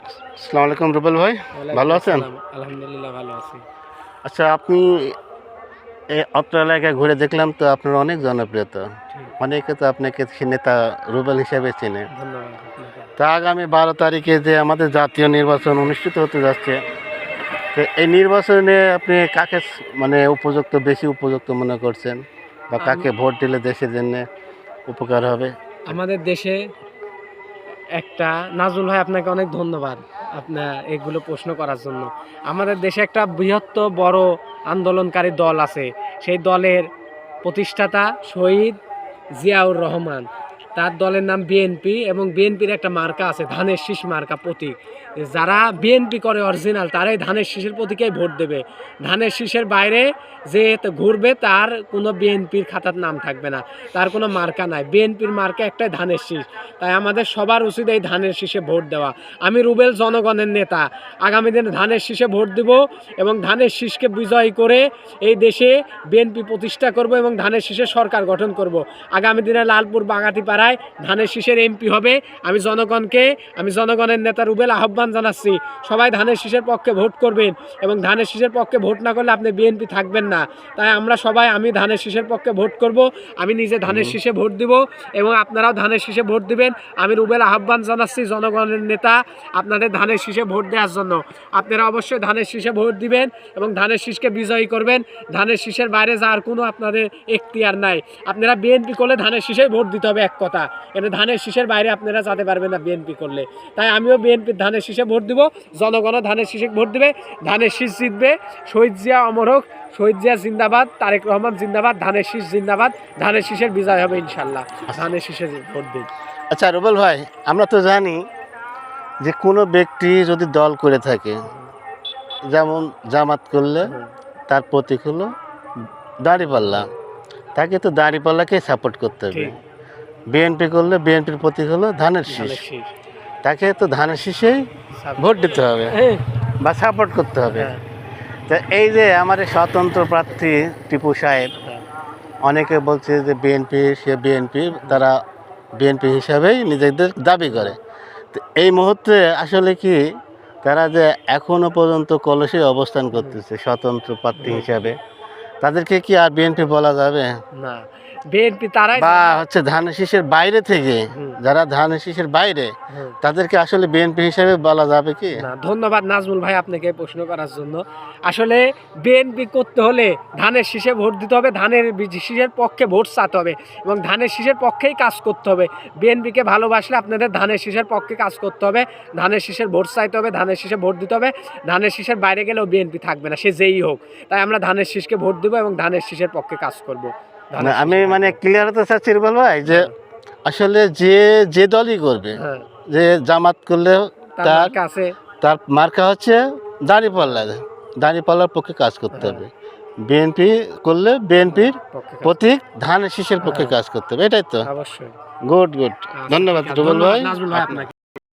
আসসালামু আলাইকুম রুবেল ভাই, ভালো আছেন? আলহামদুলিল্লাহ ভালো আছি। আচ্ছা, আপনি অত্র এলাকায় ঘুরে দেখলাম তো আপনার অনেক জনপ্রিয়তা। ঠিক। অনেকে তো আপনাকে নেতা রুবেল হিসেবে চেনে। ধন্যবাদ আপনাকে। তা আগামী 12 তারিখে যে আমাদের জাতীয় নির্বাচন অনুষ্ঠিত হতে যাচ্ছে, তো এই নির্বাচনে আপনি কাকে বেশি উপযুক্ত মনে করছেন, বা কাকে ভোট দিলে দেশের জন্য উপকার হবে? আমাদের দেশে একটা নাজমুল ভাই, আপনাকে অনেক ধন্যবাদ আপনার এগুলো প্রশ্ন করার জন্য। আমাদের দেশে একটা বৃহত্তর বড় আন্দোলনকারী দল আছে। সেই দলের প্রতিষ্ঠাতা শহীদ জিয়াউর রহমান। তার দলের নাম বিএনপি এবং বিএনপির একটা মার্কা আছে, ধানের শীষ মার্কা প্রতীক। যারা বিএনপি করে অরিজিনাল, তারাই ধানের শীষের প্রতীকেই ভোট দেবে। ধানের শীষের বাইরে যে ঘুরবে তার কোনো বিএনপির খাতার নাম থাকবে না, তার কোনো মার্কা নাই। বিএনপির মার্কা একটাই, ধানের শীষ। তাই আমাদের সবার উচিত এই ধানের শীষে ভোট দেওয়া। আমি রুবেল জনগণের নেতা, আগামী দিনে ধানের শীষে ভোট দেব এবং ধানের শীষকে বিজয় করে এই দেশে বিএনপি প্রতিষ্ঠা করব এবং ধানের শীষের সরকার গঠন করব। আগামী দিনে লালপুর বাগাতিপাড়ায় ধানের শীষের এমপি হবে। আমি জনগণের নেতা রুবেল আহ্বান জানাচ্ছি, সবাই ধানের শীষের পক্ষে ভোট করবেন এবং ধানের শীষের পক্ষে ভোট না করলে আপনি বিএনপি থাকবেন না। তাই আমি ধানের শীষের পক্ষে ভোট করব। আমি নিজে ধানের শীষে ভোট দিব এবং আপনারাও ধানের শীষে ভোট দিবেন। আমি রুবেল আহ্বান জানাচ্ছি জনগণের নেতা আপনাদের ধানের শীষে ভোট দেওয়ার জন্য। আপনারা অবশ্যই ধানের শীষে ভোট দিবেন এবং ধানের শীষকে বিজয়ী করবেন। ধানের শীষের বাইরে যাওয়ার কোনো আপনাদের এখতিয়ার নাই। আপনারা বিএনপি করলে ধানের শীষে ভোট দিতে হবে, এক কথা। কিন্তু ধানের শীষের বাইরে আপনারা যেতে পারবেন না বিএনপি করলে। তাই আমিও বিএনপির ধানের শীষে ভোট দিব, জনগণও ধানের শীষে ভোট দিবে। ধানের শীষ জিতবে। শহীদ জিয়া অমর হোক, শহীদ জিয়া জিন্দাবাদ, তারেক রহমান জিন্দাবাদ, ধানের শীষ জিন্দাবাদ। ধানের শীষের বিজয় হবে ইনশাল্লাহ। ধানের শীষে ভোট দিন। আচ্ছা রুবেল ভাই, আমরা তো জানি যে কোনো ব্যক্তি যদি দল করে থাকে, যেমন জামাত করলে তার প্রতীক হলো দাঁড়িপাল্লা, তাকে তো দাঁড়িপাল্লাকে সাপোর্ট করতে হবে। বিএনপি করলে বিএনপির প্রতীক হলো ধানের শীষ, তাকে তো ধানের শীষেই ভোট দিতে হবে বা সাপোর্ট করতে হবে। তো এই যে আমার স্বতন্ত্র প্রার্থী টিপু সাহেব, অনেকে বলছে যে বিএনপি তারা বিএনপি হিসাবেই নিজেদের দাবি করে। তো এই মুহূর্তে আসলে কি তারা যে এখনো পর্যন্ত কলসে অবস্থান করতেছে স্বতন্ত্র প্রার্থী হিসাবে, তাদেরকে কি আর বিএনপি বলা যাবে না? বিএনপি তারাই, বা ধানের শীষের বাইরে থেকে যারা ধানের শীষের বাইরে, তাদেরকে আসলে বিএনপি হিসেবে বলা যাবে কি? না। ধন্যবাদ নাজমুল ভাই আপনাকে প্রশ্ন করার জন্য। আসলে বিএনপি করতে হলে ধানের শীষে ভোট দিতে হবে, ধানের শীষের পক্ষে ভোট চাতে হবে এবং ধানের শীষের পক্ষেই কাজ করতে হবে। বিএনপিকে ভালোবাসলে আপনাদের ধানের শীষের পক্ষে কাজ করতে হবে, ধানের শীষের ভোট চাইতে হবে, ধানের শীষে ভোট দিতে হবে। ধানের শীষের বাইরে গেলেও বিএনপি থাকবে না, সে যেই হোক। তাই আমরা ধানের শীষকে ভোট দেবো এবং ধানের শীষের পক্ষে কাজ করব। আমি ক্লিয়ার হতে চাচ্ছি রুবেল ভাই, যে আসলে যে দলই করবে, যে জামাত করলে তার মার্কা হচ্ছে দাঁড়িপাল্লার পক্ষে কাজ করতে হবে। বিএনপি করলে বিএনপির প্রতীক ধানের শীষের পক্ষে কাজ করতে হবে, এটাই তো? অবশ্যই। গুড। ধন্যবাদ রুবেল ভাই।